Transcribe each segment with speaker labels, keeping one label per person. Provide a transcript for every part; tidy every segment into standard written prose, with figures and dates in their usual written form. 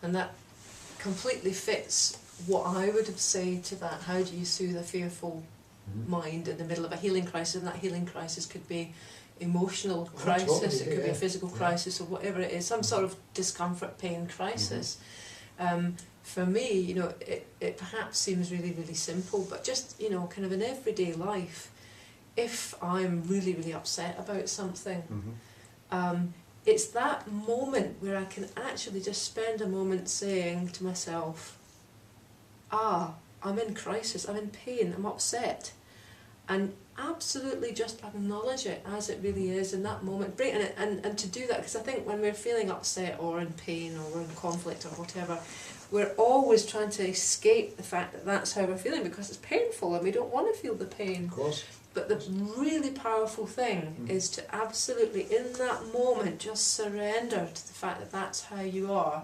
Speaker 1: And that completely fits what I would have said to that. How do you soothe a fearful mind in the middle of a healing crisis? And that healing crisis could be emotional crisis,
Speaker 2: totally,
Speaker 1: it could be a physical crisis, or whatever it is, some sort of discomfort, pain crisis. For me, you know, it perhaps seems really, really simple, but just, you know, kind of in everyday life, if I'm really, really upset about something, it's that moment where I can actually just spend a moment saying to myself, I'm in crisis, I'm in pain, I'm upset, and absolutely just acknowledge it as it really is in that moment. And to do that, because I think when we're feeling upset or in pain or we're in conflict or whatever, we're always trying to escape the fact that that's how we're feeling because it's painful and we don't want to feel the pain.
Speaker 2: Of course.
Speaker 1: But the really powerful thing is to absolutely, in that moment, just surrender to the fact that that's how you are.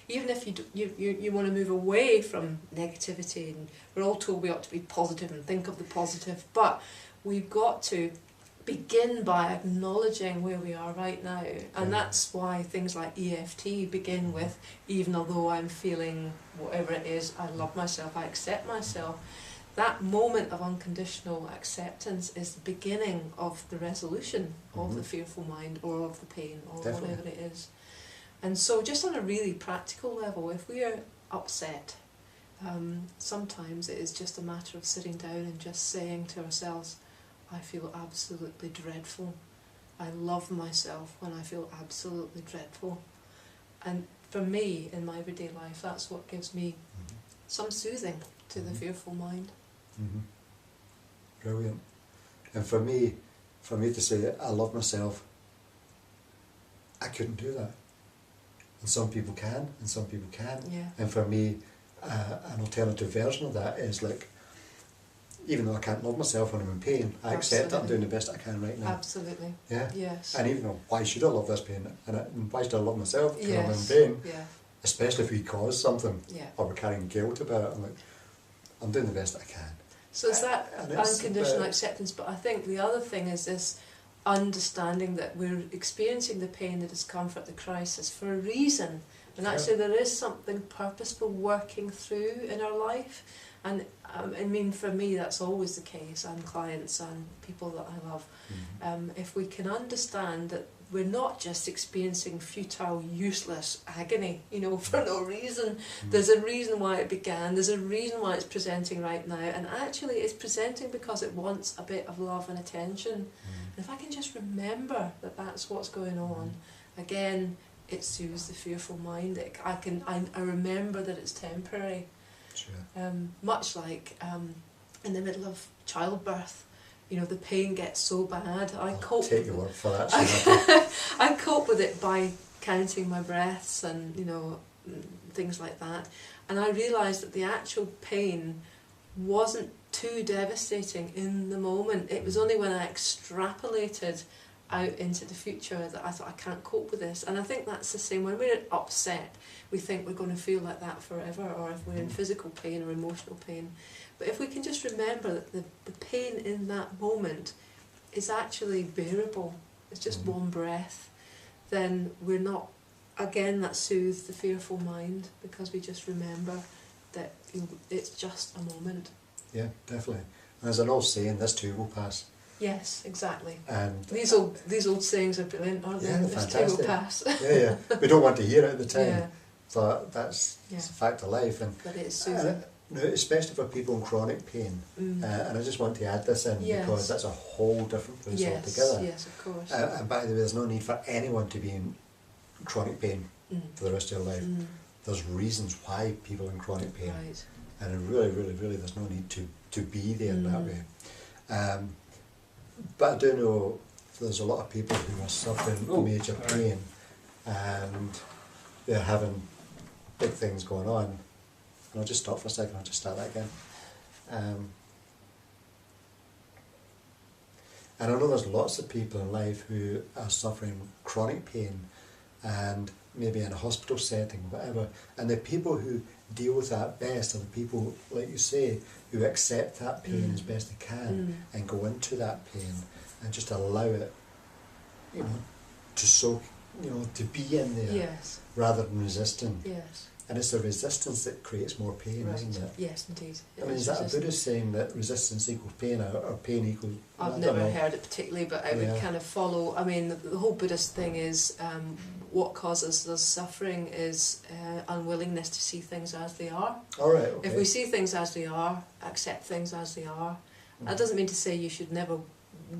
Speaker 1: Even if you want to move away from negativity, and we're all told we ought to be positive and think of the positive, but we've got to begin by acknowledging where we are right now. And that's why things like EFT begin with, even although I'm feeling whatever it is, I love myself, I accept myself. That moment of unconditional acceptance is the beginning of the resolution of the fearful mind or of the pain or whatever it is. And so just on a really practical level, if we are upset, sometimes it is just a matter of sitting down and just saying to ourselves, I feel absolutely dreadful. I love myself when I feel absolutely dreadful. And for me, in my everyday life, that's what gives me some soothing to the fearful mind.
Speaker 2: Brilliant. And for me to say I love myself, I couldn't do that. And some people can, and some people can't.
Speaker 1: Yeah.
Speaker 2: And for me, an alternative version of that is like, even though I can't love myself when I'm in pain, I accept that I'm doing the best I can right now.
Speaker 1: Absolutely.
Speaker 2: Yeah.
Speaker 1: Yes.
Speaker 2: And even though, why should I love this pain? And why should I love myself when I'm in
Speaker 1: Yes.
Speaker 2: pain?
Speaker 1: Yeah.
Speaker 2: Especially if we cause something,
Speaker 1: Yeah.
Speaker 2: or we're carrying guilt about it. I'm like, I'm doing the best I can.
Speaker 1: So it's that
Speaker 2: And it's
Speaker 1: unconditional
Speaker 2: about-
Speaker 1: acceptance, but I think the other thing is this understanding that we're experiencing the pain, the discomfort, the crisis for a reason, and actually there is something purposeful working through in our life. And I mean, for me that's always the case, and clients and people that I love. If we can understand that we're not just experiencing futile, useless agony, you know, for no reason. There's a reason why it began, there's a reason why it's presenting right now, and actually it's presenting because it wants a bit of love and attention. And if I can just remember that that's what's going on, again, it soothes the fearful mind. I remember that it's temporary.
Speaker 2: Sure.
Speaker 1: Much like in the middle of childbirth, you know, the pain gets so bad. I cope.
Speaker 2: Take your word for that, Srimati.
Speaker 1: I cope with it by counting my breaths and, you know, things like that. And I realised that the actual pain wasn't too devastating in the moment. It was only when I extrapolated out into the future that I thought, I can't cope with this. And I think that's the same. When we're upset, we think we're going to feel like that forever, or if we're in physical pain or emotional pain. But if we can just remember that the pain in that moment is actually bearable, it's just one breath, then we're not, again, that soothes the fearful mind, because we just remember that it's just a moment.
Speaker 2: Yeah, definitely. And there's an old saying, this too will pass.
Speaker 1: Yes, exactly.
Speaker 2: And
Speaker 1: these old sayings are brilliant, aren't they?
Speaker 2: Yeah,
Speaker 1: This too will
Speaker 2: fantastic.
Speaker 1: pass.
Speaker 2: yeah. We don't want to hear it at the time.
Speaker 1: Yeah.
Speaker 2: But that's it's a fact of life. And
Speaker 1: But it is soothing.
Speaker 2: especially for people in chronic pain. And I just want to add this in because that's a whole different place altogether.
Speaker 1: Yes, of course.
Speaker 2: And by the way, there's no need for anyone to be in chronic pain for the rest of their life. There's reasons why people are in chronic pain.
Speaker 1: Right.
Speaker 2: And really, really, really, there's no need to be there in that way. But I do know there's a lot of people who are suffering major pain, and they're having big things going on. And I'll just stop for a second, I'll just start that again. And I know there's lots of people in life who are suffering chronic pain, and maybe in a hospital setting, whatever. And the people who deal with that best are the people, like you say, who accept that pain as best they can and go into that pain and just allow it, you know, to soak you know, to be in there
Speaker 1: Yes.
Speaker 2: rather than resisting.
Speaker 1: Yes.
Speaker 2: And it's the resistance that creates more pain,
Speaker 1: Right.
Speaker 2: isn't it?
Speaker 1: Yes, indeed.
Speaker 2: I mean, is that a Buddhist saying that resistance equals pain, or pain equals...
Speaker 1: I've
Speaker 2: I
Speaker 1: never
Speaker 2: don't know.
Speaker 1: heard it particularly, but I would
Speaker 2: Yeah.
Speaker 1: kind of follow. I mean, the whole Buddhist thing is what causes us suffering is unwillingness to see things as they are.
Speaker 2: All right, okay.
Speaker 1: If we see things as they are, accept things as they are, that doesn't mean to say you should never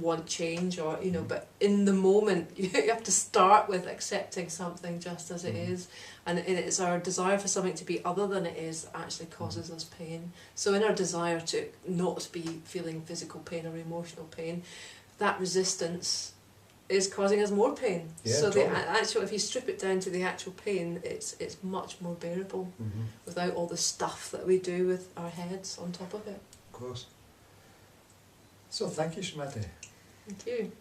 Speaker 1: want change, or you know, but in the moment you have to start with accepting something just as it is, and it's our desire for something to be other than it is that actually causes us pain. So in our desire to not be feeling physical pain or emotional pain, that resistance is causing us more pain.
Speaker 2: Yeah,
Speaker 1: so
Speaker 2: totally.
Speaker 1: the actual, if you strip it down to the actual pain, it's much more bearable without all the stuff that we do with our heads on top of it.
Speaker 2: Of course. So thank you, Srimati.
Speaker 1: Thank you.